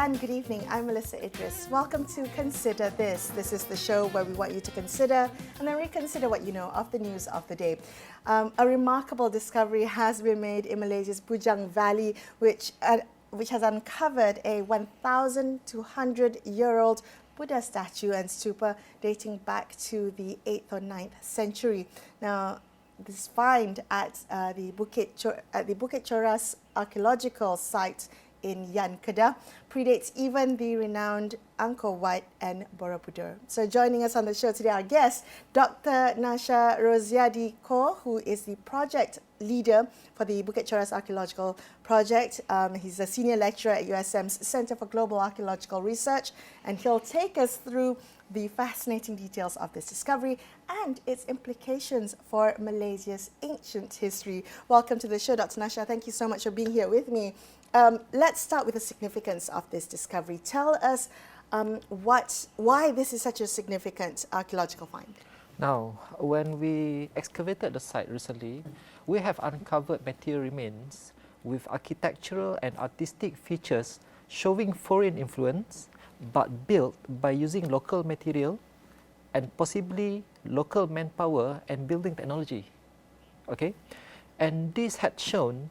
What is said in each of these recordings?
and good evening. I'm Melisa Idris. Welcome to Consider This. This is the show where we want you to consider and then reconsider what you know of the news of the day. A remarkable discovery has been made in Malaysia's Bujang Valley, which has uncovered a 1,200-year-old Buddha statue and stupa dating back to the 8th or 9th century. Now, this find at the Bukit Choras archaeological site in Kedah predates even the renowned Angkor Wat and Borobudur. So joining us on the show today, our guest, Dr Nasha Rodziadi Khaw, who is the project leader for the Bukit Choras Archaeological Project. He's a senior lecturer at USM's Centre for Global Archaeological Research, and he'll take us through the fascinating details of this discovery and its implications for Malaysia's ancient history. Welcome to the show, Dr Nasha. Thank you so much for being here with me. Let's start with the significance of this discovery. Tell us why this is such a significant archaeological find. Now, when we excavated the site recently, we have uncovered material remains with architectural and artistic features showing foreign influence, but built by using local material and possibly local manpower and building technology. Okay, and this had shown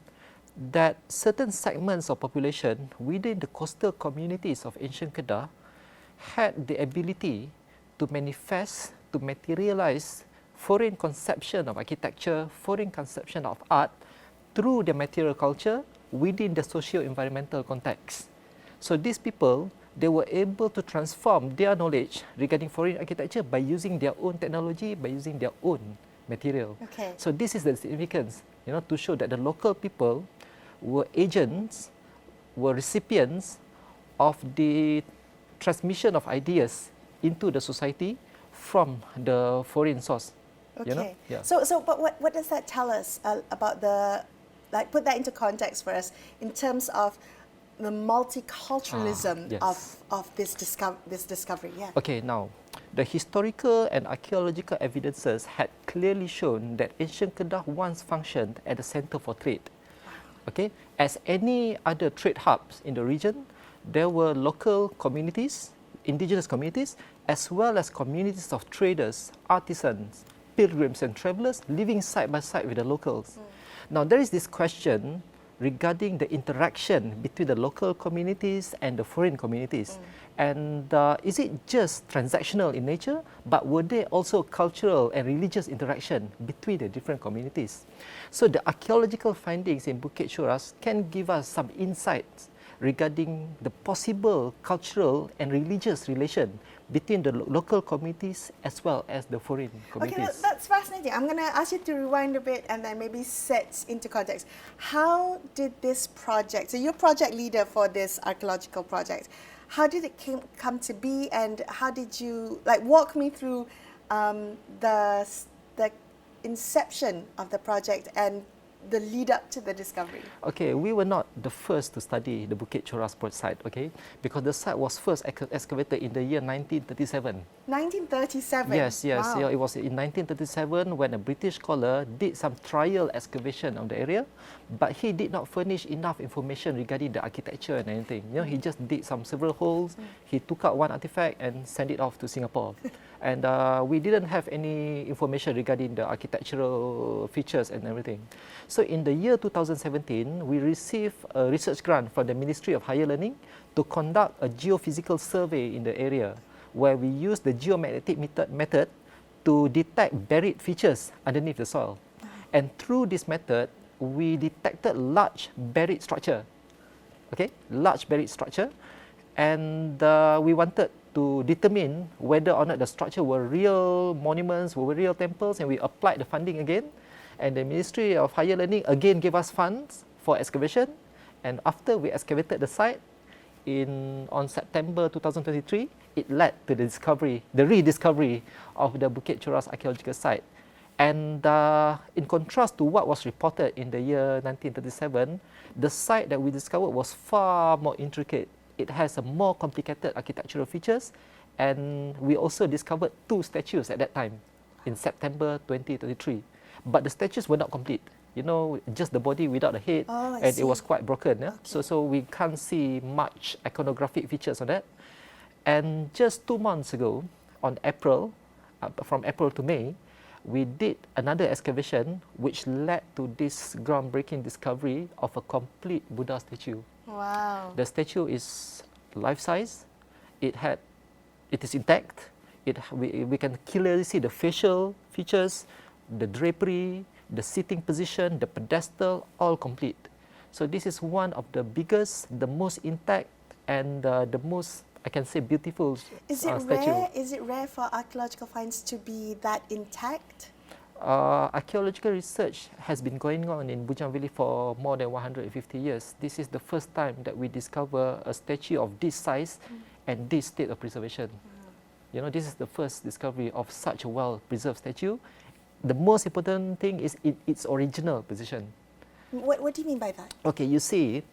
that certain segments of population within the coastal communities of ancient Kedah had the ability to manifest, to materialize foreign conception of architecture, foreign conception of art through their material culture within the socio-environmental context. So these people, they were able to transform their knowledge regarding foreign architecture by using their own technology, by using their own material. Okay. So this is the significance, to show that the local people were agents, were recipients of the transmission of ideas into the society from the foreign source. Okay. Yeah. But what does that tell us about put that into context for us in terms of the multiculturalism yes. of this discovery? Yeah. Okay, now, the historical and archaeological evidences had clearly shown that ancient Kedah once functioned as a center for trade. Okay, as any other trade hubs in the region, there were local communities, indigenous communities, as well as communities of traders, artisans, pilgrims and travelers living side by side with the locals. Now, there is this question regarding the interaction between the local communities and the foreign communities. And is it just transactional in nature, but were there also cultural and religious interaction between the different communities? So the archaeological findings in Bukit Choras can give us some insights regarding the possible cultural and religious relation between the local communities as well as the foreign communities. Okay, that's fascinating. I'm going to ask you to rewind a bit and then maybe set into context. How did this project, so you're project leader for this archaeological project, how did it come to be, and how did you, walk me through the inception of the project and the lead up to the discovery? Okay, we were not the first to study the Bukit Choras site, okay, because the site was first excavated in the year 1937. 1937? Yes, wow. Yeah, it was in 1937 when a British scholar did some trial excavation of the area, but he did not furnish enough information regarding the architecture and anything. He just did several holes, he took out one artifact and sent it off to Singapore. And we didn't have any information regarding the architectural features and everything. So in the year 2017, we received a research grant from the Ministry of Higher Learning to conduct a geophysical survey in the area, where we used the geomagnetic method to detect buried features underneath the soil. And through this method, we detected large buried structure. Okay, large buried structure. And we wanted to determine whether or not the structure were real monuments, were real temples, and we applied the funding again. And the Ministry of Higher Learning again gave us funds for excavation. And after we excavated the site on September 2023, it led to the rediscovery of the Bukit Choras archaeological site. And in contrast to what was reported in the year 1937, the site that we discovered was far more intricate. It has a more complicated architectural features, and we also discovered 2 statues at that time in September 2023. But the statues were not complete. you know, just the body without the head, Oh, I and see. it was quite broken. Yeah? Okay. So we can't see much iconographic features on that. And just 2 months ago, on April, from April to May, we did another excavation which led to this groundbreaking discovery of a complete Buddha statue. Wow. The statue is life-size. It is intact. We can clearly see the facial features, the drapery, the sitting position, the pedestal, all complete. So this is one of the biggest, the most intact, and the most, I can say, beautiful Is it statue. rare? Is it rare for archaeological finds to be that intact? Archaeological research has been going on in Bujang Valley for more than 150 years. This is the first time that we discover a statue of this size and this state of preservation. You know, this is the first discovery of such a well-preserved statue. The most important thing is its original position. What do you mean by that? Okay, you see,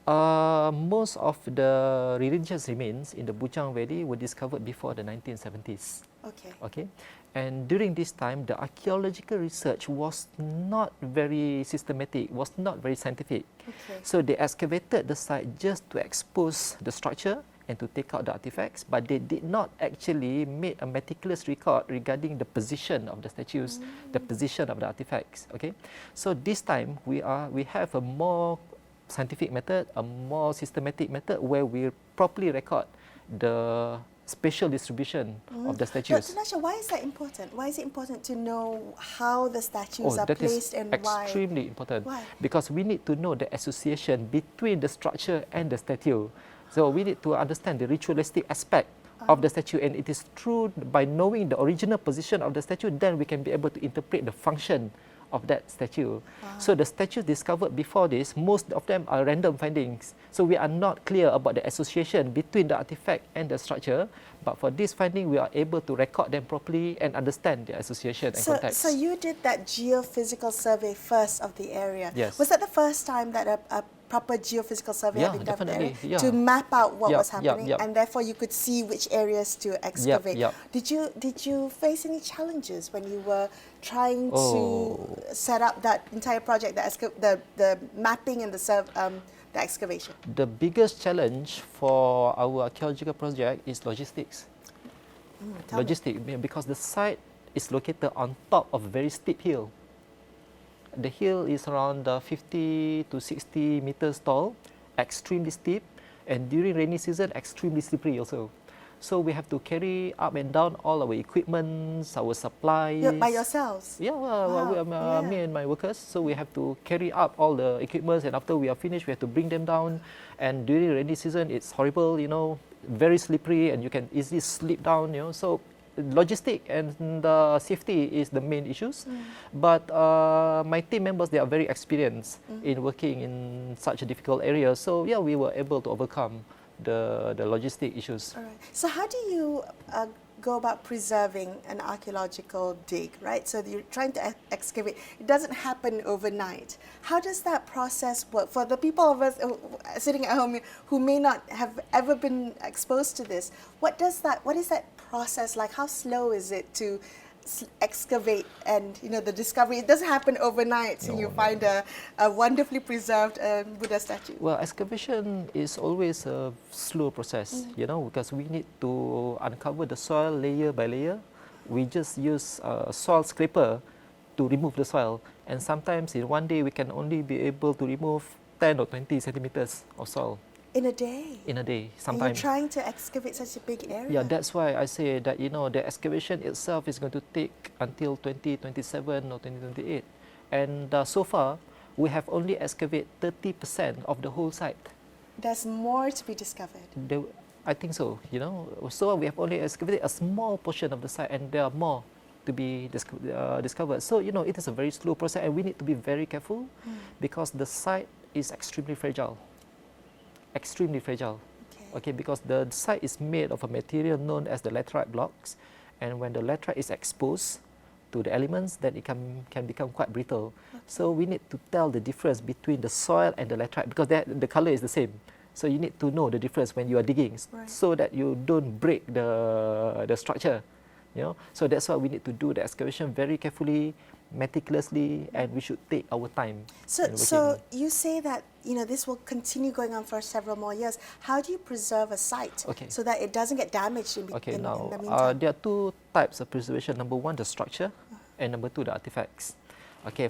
most of the religious remains in the Bujang Valley were discovered before the 1970s. Okay. Okay, and during this time, the archaeological research was not very systematic, was not very scientific. Okay. So they excavated the site just to expose the structure and to take out the artifacts, but they did not actually make a meticulous record regarding the position of the statues, the position of the artifacts. Okay, so this time we have a more scientific method, a more systematic method where we properly record the spatial distribution of the statues. Dr. Nasha, why is that important? Why is it important to know how the statues are that is placed and why? extremely important. Why? Because we need to know the association between the structure and the statue. So we need to understand the ritualistic aspect of the statue, and it is true by knowing the original position of the statue, then we can be able to interpret the function of that statue. So the statues discovered before this, most of them are random findings. So we are not clear about the association between the artifact and the structure. But for this finding, we are able to record them properly and understand the association and context. So you did that geophysical survey first of the area. Yes. Was that the first time that a proper geophysical survey Yeah, had been done of the area definitely, yeah. to map out what Yep, was happening, yep. and therefore you could see which areas to excavate? yep. Did you face any challenges when you were trying to set up that entire project, the mapping and the excavation? The biggest challenge for our archaeological project is logistics. Tell me. Logistics, because the site is located on top of a very steep hill. The hill is around 50 to 60 meters tall, extremely steep, and during rainy season, extremely slippery also. So we have to carry up and down all our equipment, our supplies. By yourselves? Yeah, Wow, me and my workers. So we have to carry up all the equipments, and after we are finished, we have to bring them down. And during rainy season, it's horrible, you know, very slippery, and you can easily slip down, you know. So logistic and the safety is the main issues. But my team members, they are very experienced in working in such a difficult area. So yeah, we were able to overcome the logistic issues. All right. So how do you go about preserving an archaeological dig, right? So you're trying to excavate. It doesn't happen overnight. How does that process work? For the people of us sitting at home who may not have ever been exposed to this, what is that process like? How slow is it to excavate and, you know, the discovery? It doesn't happen overnight, so you find a wonderfully preserved Buddha statue. Well, excavation is always a slow process, you know, because we need to uncover the soil layer by layer. We just use a soil scraper to remove the soil, and sometimes in one day we can only be able to remove 10 or 20 centimeters of soil. In a day? In a day, And sometimes. you're trying to excavate such a big area? Yeah, that's why I say that, you know, the excavation itself is going to take until 2027 or 2028. And so far, we have only excavated 30% of the whole site. There's more to be discovered. I think so, you know. So we have only excavated a small portion of the site, and there are more to be discovered. So, you know, it is a very slow process, and we need to be very careful because the site is extremely fragile. Extremely fragile. Okay, because the site is made of a material known as the laterite blocks, and when the laterite is exposed to the elements, then it can become quite brittle. So we need to tell the difference between the soil and the laterite, because the color is the same. So you need to know the difference when you are digging, so that you don't break the structure. So that's why we need to do the excavation very carefully, meticulously, and we should take our time. So you say that this will continue going on for several more years. How do you preserve a site so that it doesn't get damaged in the meantime? There are two types of preservation. Number one, the structure, and number two, the artifacts.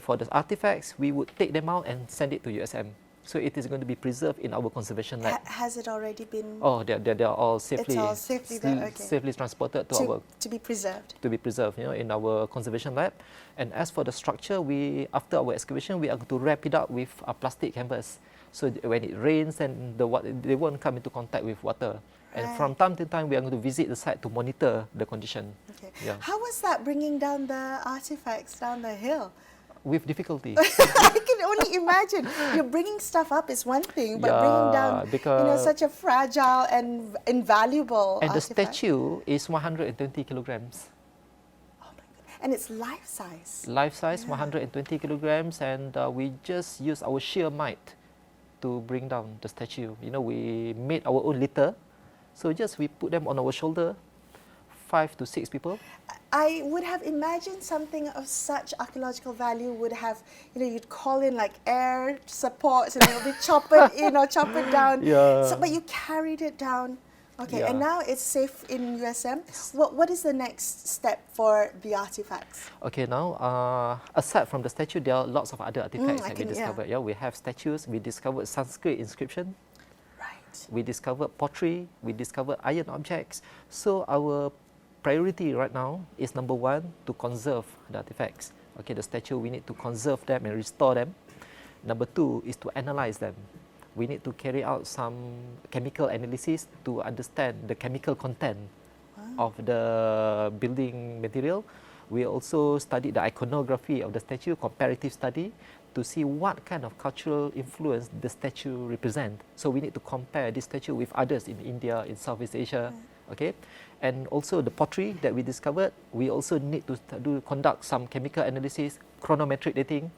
For the artifacts, we would take them out and send it to USM. So it is going to be preserved in our conservation lab. Has it already been? Oh, they are all safely. It's all safely there. Safely transported to be preserved. To be preserved, in our conservation lab. And as for the structure, after our excavation, we are going to wrap it up with a plastic canvas. So when it rains, and they won't come into contact with water. And from time to time, we are going to visit the site to monitor the condition. How was that bringing down the artifacts down the hill? With difficulty. I can only imagine. You're bringing stuff up is one thing, but bringing down such a fragile and invaluable and artifact. The statue is 120 kilograms. Oh my God. And it's life size. Life size, 120 kilograms, and we just use our sheer might to bring down the statue. We made our own litter, so we put them on our shoulder, 5 to 6 people. I would have imagined something of such archaeological value would have, you'd call in like air supports and it'll be chopped down. So, but you carried it down. And now it's safe in USM. What is the next step for the artifacts? Now, aside from the statue, there are lots of other artifacts that we discovered. We have statues, we discovered Sanskrit inscription. We discovered pottery, we discovered iron objects. So our priority right now is number one, to conserve the artifacts. The statue, we need to conserve them and restore them. Number two is to analyze them. We need to carry out some chemical analysis to understand the chemical content of the building material. We also studied the iconography of the statue, comparative study, to see what kind of cultural influence the statue represents. So we need to compare this statue with others in India, in Southeast Asia. And also the pottery that we discovered, we also need to conduct some chemical analysis, chronometric dating.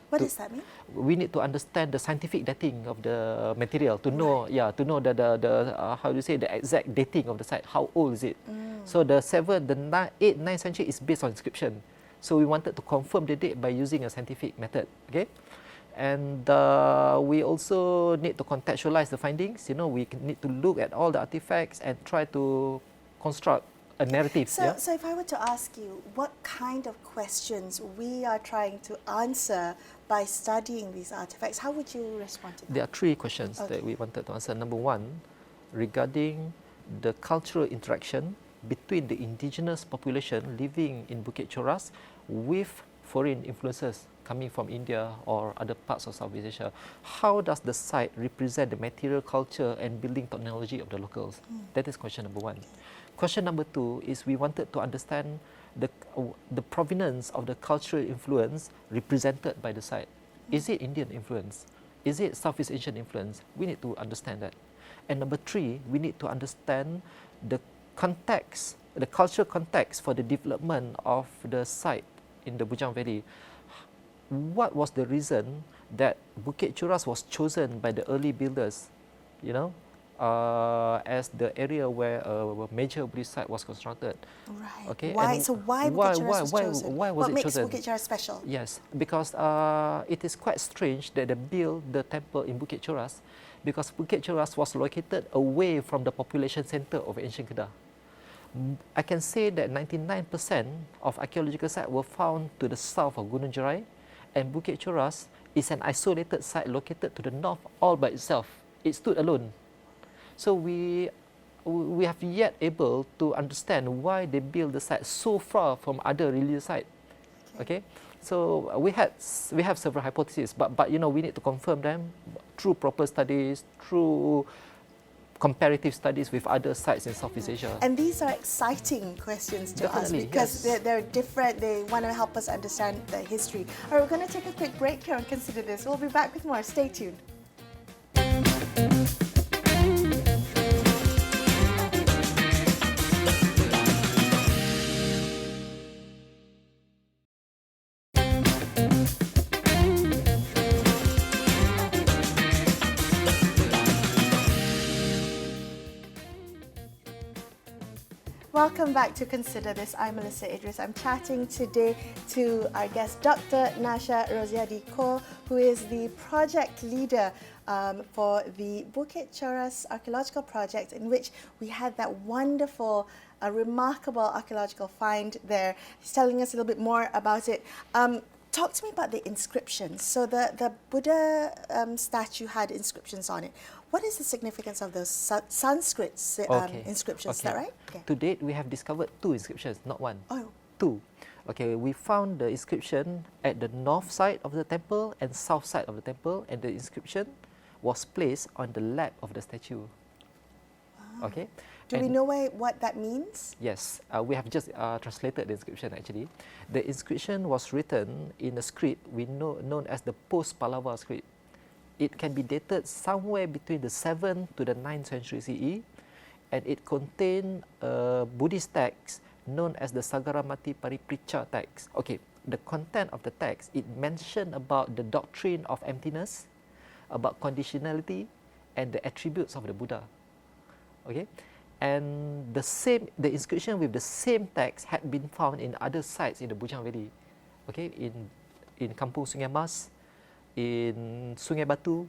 What does that mean? We need to understand the scientific dating of the material to know, to know the exact dating of the site. How old is it? So the 8th, 9th century is based on inscription. So we wanted to confirm the date by using a scientific method. And we also need to contextualize the findings. We need to look at all the artifacts and try to construct a narrative. So if I were to ask you what kind of questions we are trying to answer by studying these artifacts, how would you respond to that? There are 3 questions that we wanted to answer. Number one, regarding the cultural interaction between the indigenous population living in Bukit Choras with foreign influences coming from India or other parts of Southeast Asia. How does the site represent the material culture and building technology of the locals? That is question number one. Question number two is we wanted to understand the provenance of the cultural influence represented by the site. Is it Indian influence? Is it Southeast Asian influence? We need to understand that. And number three, we need to understand the context, the cultural context for the development of the site in the Bujang Valley. What was the reason that Bukit Choras was chosen by the early builders, as the area where a major Buddhist site was constructed? Right. Okay. Why? So why Bukit Choras was chosen? Why was it chosen? What makes Bukit Choras special? Yes, because it is quite strange that they built the temple in Bukit Choras, because Bukit Choras was located away from the population center of ancient Kedah. I can say that 99% of archaeological sites were found to the south of Gunung Jerai, and Bukit Choras is an isolated site located to the north all by itself. It stood alone. So we have yet able to understand why they built the site so far from other religious sites. Okay, so we have several hypotheses, but we need to confirm them through proper studies, through comparative studies with other sites in Southeast Asia. And these are exciting questions to ask because they're different. They want to help us understand the history. All right, we're going to take a quick break here and consider this. We'll be back with more. Stay tuned. Welcome back to Consider This. I'm Melisa Idris. I'm chatting today to our guest, Dr Nasha Rodziadi Khaw, who is the project leader for the Bukit Choras archaeological project, in which we had that wonderful, remarkable archaeological find there. He's telling us a little bit more about it. Talk to me about the inscriptions. So the Buddha statue had inscriptions on it. What is the significance of those Sanskrit inscriptions? Is that right? Okay. To date, we have discovered 2 inscriptions, not 1. Oh. 2. Okay, we found the inscription at the north side of the temple and south side of the temple, and the inscription was placed on the lap of the statue. Wow. Okay. Do we know what that means? Yes, we have just translated the inscription actually. The inscription was written in a script we known as the post-Pallava script. It can be dated somewhere between the 7th to the 9th century CE, and it contained a Buddhist text known as the Sagaramati Paripricha text. Okay, the content of the text, it mentioned about the doctrine of emptiness, about conditionality, and the attributes of the Buddha. Okay. And the inscription with the same text had been found in other sites in the Bujang Valley, okay, in Kampung Sungai Mas, in Sungai Batu,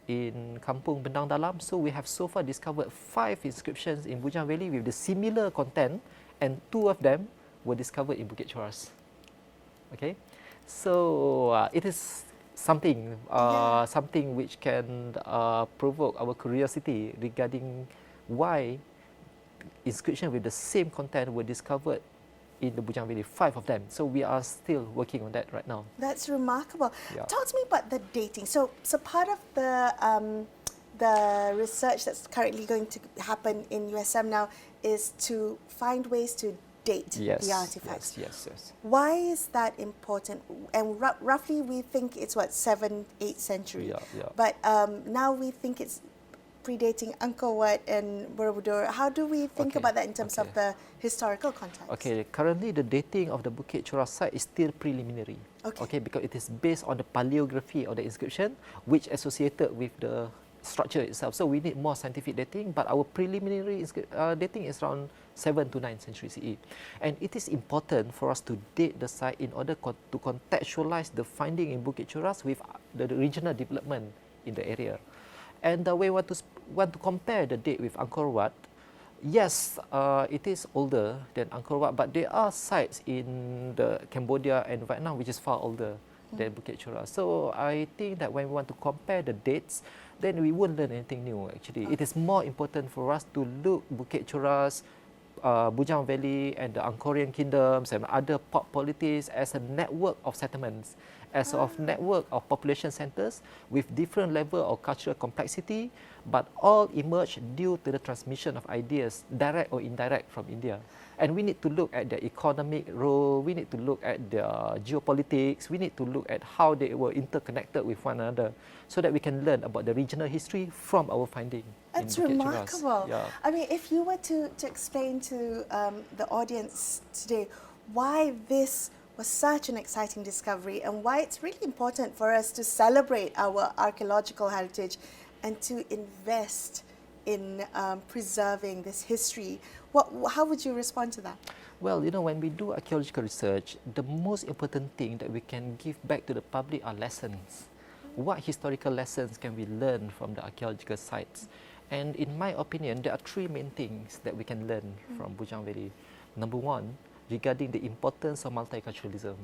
in Kampung Bendang Dalam. So we have so far discovered 5 inscriptions in Bujang Valley with the similar content, and 2 of them were discovered in Bukit Choras. Okay, so it is something, something which can provoke our curiosity regarding why inscriptions with the same content were discovered in the Bujang Valley, 5 of them. So we are still working on that right now. That's remarkable. Yeah. Talk to me about the dating. So part of the research that's currently going to happen in USM now is to find ways to date the artifacts. Yes. Why is that important? And roughly we think it's what, 7th, 8th century. Yeah. But now we think it's predating Angkor Wat and Borobudur. How do we think about that in terms of the historical context? Okay, currently the dating of the Bukit Choras site is still preliminary. Okay, because it is based on the paleography of the inscription, which associated with the structure itself. So we need more scientific dating, but our preliminary dating is around 7th to 9th century CE. And it is important for us to date the site in order to contextualize the finding in Bukit Choras with the regional development in the area. And we want to compare the date with Angkor Wat. Yes, it is older than Angkor Wat, but there are sites in the Cambodia and Vietnam which is far older than Bukit Choras. So I think that when we want to compare the dates, then we won't learn anything new actually. It is more important for us to look Bukit Choras, Bujang Valley and the Angkorian kingdoms and other pop polities as a network of settlements, as of network of population centers with different level of cultural complexity, but all emerged due to the transmission of ideas, direct or indirect, from India. And we need to look at their economic role, we need to look at their geopolitics, we need to look at how they were interconnected with one another, so that we can learn about the regional history from our finding. That's in Bukit remarkable. Choras. Yeah. I mean, if you were to explain to the audience today why this was such an exciting discovery and why it's really important for us to celebrate our archaeological heritage and to invest in preserving this history, how would you respond to that? Well, you know, when we do archaeological research, the most important thing that we can give back to the public are lessons. What historical lessons can we learn from the archaeological sites? And in my opinion, there are 3 main things that we can learn from Bujang Valley. Number 1, regarding the importance of multiculturalism.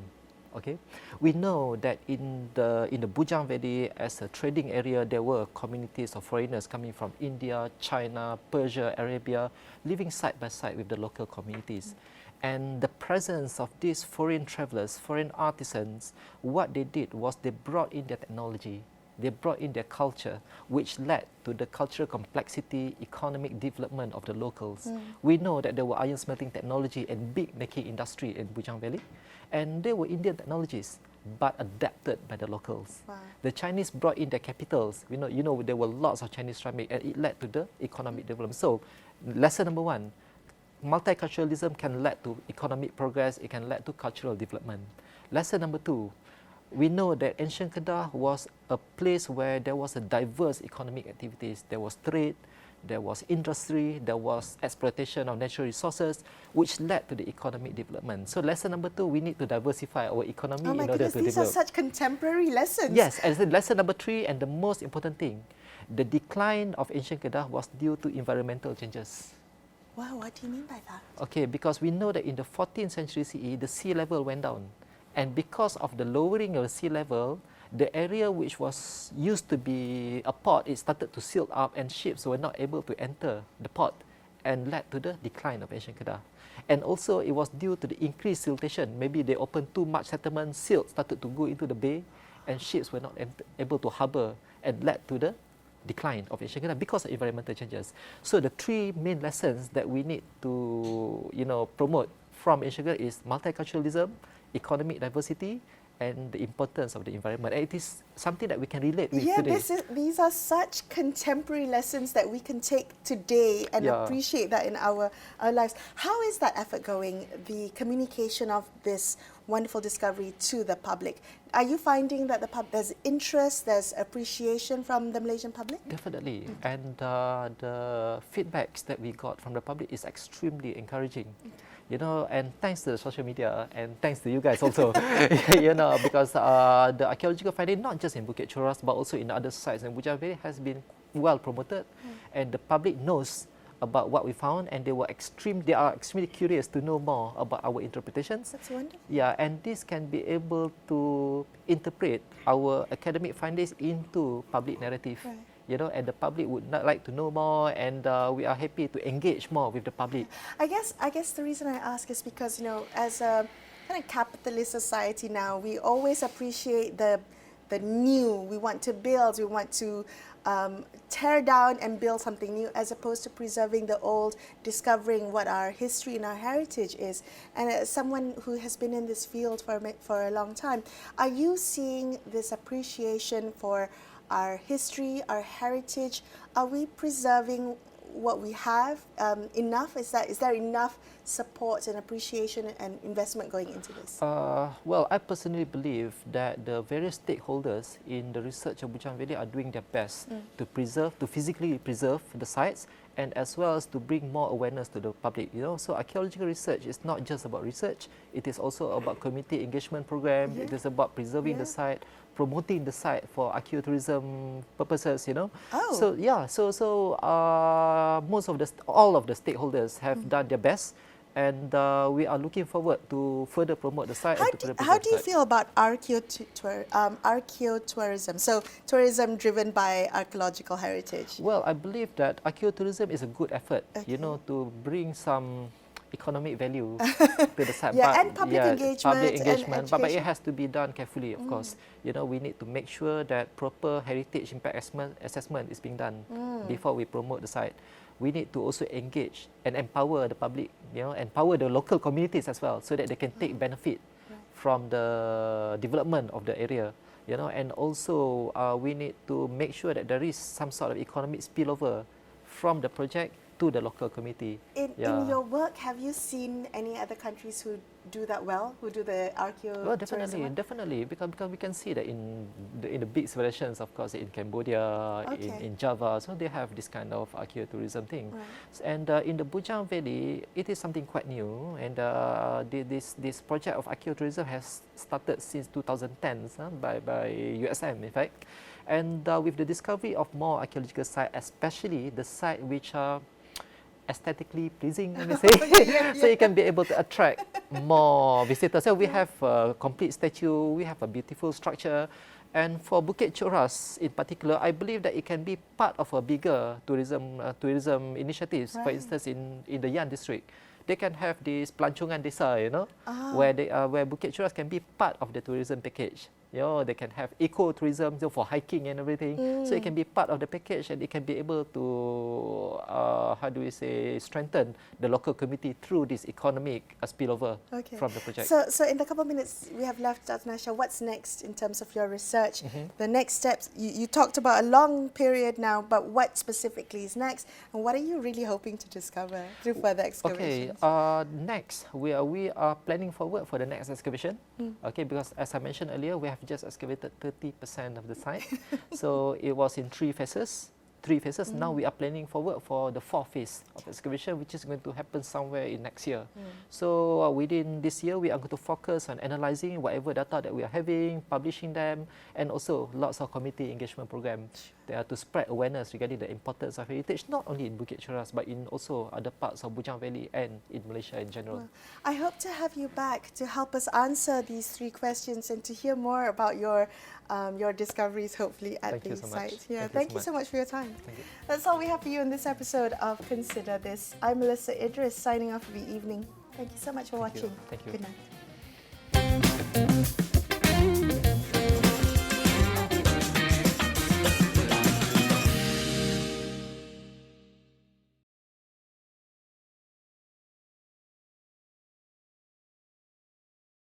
Okay, we know that in the Bujang Valley as a trading area, there were communities of foreigners coming from India, China, Persia, Arabia, living side by side with the local communities. And the presence of these foreign travelers, foreign artisans, what they did was they brought in their technology, they brought in their culture, which led to the cultural complexity, economic development of the locals. We know that there were iron smelting technology and big making industry in Bujang Valley, and they were Indian technologies, but adapted by the locals. Wow. The Chinese brought in their capitals. You know, there were lots of Chinese ceramic, and it led to the economic development. So, lesson number 1, multiculturalism can lead to economic progress, it can lead to cultural development. Lesson number 2, we know that ancient Kedah was a place where there was a diverse economic activities. There was trade, there was industry, there was exploitation of natural resources, which led to the economic development. So lesson number 2, we need to diversify our economy in order to develop. These are such contemporary lessons. Yes, and lesson number 3, and the most important thing, the decline of ancient Kedah was due to environmental changes. Wow, what do you mean by that? Okay, because we know that in the 14th century CE, the sea level went down. And because of the lowering of the sea level, the area which was used to be a port, it started to silt up and ships were not able to enter the port and led to the decline of ancient Kedah. And also it was due to the increased siltation. Maybe they opened too much settlement, silt started to go into the bay and ships were not able to harbour and led to the decline of ancient Kedah because of environmental changes. So the 3 main lessons that we need to promote from ancient Kedah is multiculturalism, economic diversity, and the importance of the environment. And it is something that we can relate with today. These are such contemporary lessons that we can take today and appreciate that in our lives. How is that effort going, the communication of this wonderful discovery to the public? Are you finding that there's interest, there's appreciation from the Malaysian public? Definitely. And the feedbacks that we got from the public is extremely encouraging. And thanks to the social media and thanks to you guys also, because the archaeological finding, not just in Bukit Choras, but also in other sites in Bujang Valley has been well promoted, and the public knows about what we found, and they are extremely curious to know more about our interpretations. That's wonderful. Yeah, and this can be able to interpret our academic findings into public narrative. Right. And the public would not like to know more, and we are happy to engage more with the public. I guess the reason I ask is because, as a kind of capitalist society now, we always appreciate the new. We want to build, we want to tear down and build something new, as opposed to preserving the old, discovering what our history and our heritage is. And as someone who has been in this field for a long time, are you seeing this appreciation for our history, our heritage? Are we preserving what we have enough? Is there enough support and appreciation and investment going into this? Well, I personally believe that the various stakeholders in the research of Bujang Valley are doing their best to physically preserve the sites, and as well as to bring more awareness to the public. So archaeological research is not just about research; it is also about community engagement program. It is about preserving the site, promoting the site for archaeotourism purposes. Oh. So all of the stakeholders have done their best, and we are looking forward to further promote the site. How do you feel about archaeotourism? So tourism driven by archaeological heritage. Well, I believe that archaeotourism is a good effort, to bring some economic value to the site. And public engagement. But it has to be done carefully, of course. We need to make sure that proper heritage impact assessment is being done before we promote the site. We need to also engage and empower the public, empower the local communities as well, so that they can take benefit from the development of the area. And also we need to make sure that there is some sort of economic spillover from the project to the local community. In your work, have you seen any other countries who do that well, who do the archaeotourism? Well, definitely, because we can see that in the big civilizations, of course, in Cambodia, in Java, so they have this kind of archaeotourism thing. Right. And in the Bujang Valley, it is something quite new, and this project of archaeotourism has started since 2010 by USM, in fact. And with the discovery of more archaeological sites, especially the sites which are aesthetically pleasing, let me say, so you can be able to attract more visitors. So we have a complete statue, we have a beautiful structure, and for Bukit Choras in particular, I believe that it can be part of a bigger tourism initiatives. For instance, in the Yan district, they can have this Pelancongan Desa, where Bukit Choras can be part of the tourism package. They can have eco-tourism for hiking and everything. So it can be part of the package, and it can be able to, strengthen the local community through this economic spillover from the project. So in the couple of minutes we have left, Dr. Nasha, what's next in terms of your research? The next steps, you talked about a long period now, but what specifically is next? And what are you really hoping to discover through further excavations? Next, we are planning forward for the next excavation. Because as I mentioned earlier, we have just excavated 30% of the site. So it was in 3 phases. 3 phases. Now we are planning forward for the 4th phase of excavation, which is going to happen somewhere in next year. So within this year, we are going to focus on analysing whatever data that we are having, publishing them, and also lots of community engagement program to spread awareness regarding the importance of heritage, not only in Bukit Choras, but in also other parts of Bujang Valley and in Malaysia in general. Well, I hope to have you back to help us answer these 3 questions and to hear more about your discoveries, hopefully, at the site. Yeah, thank you so much for your time. Thank you. That's all we have for you in this episode of Consider This. I'm Melisa Idris, signing off for the evening. Thank you so much for watching. Thank you. Good night.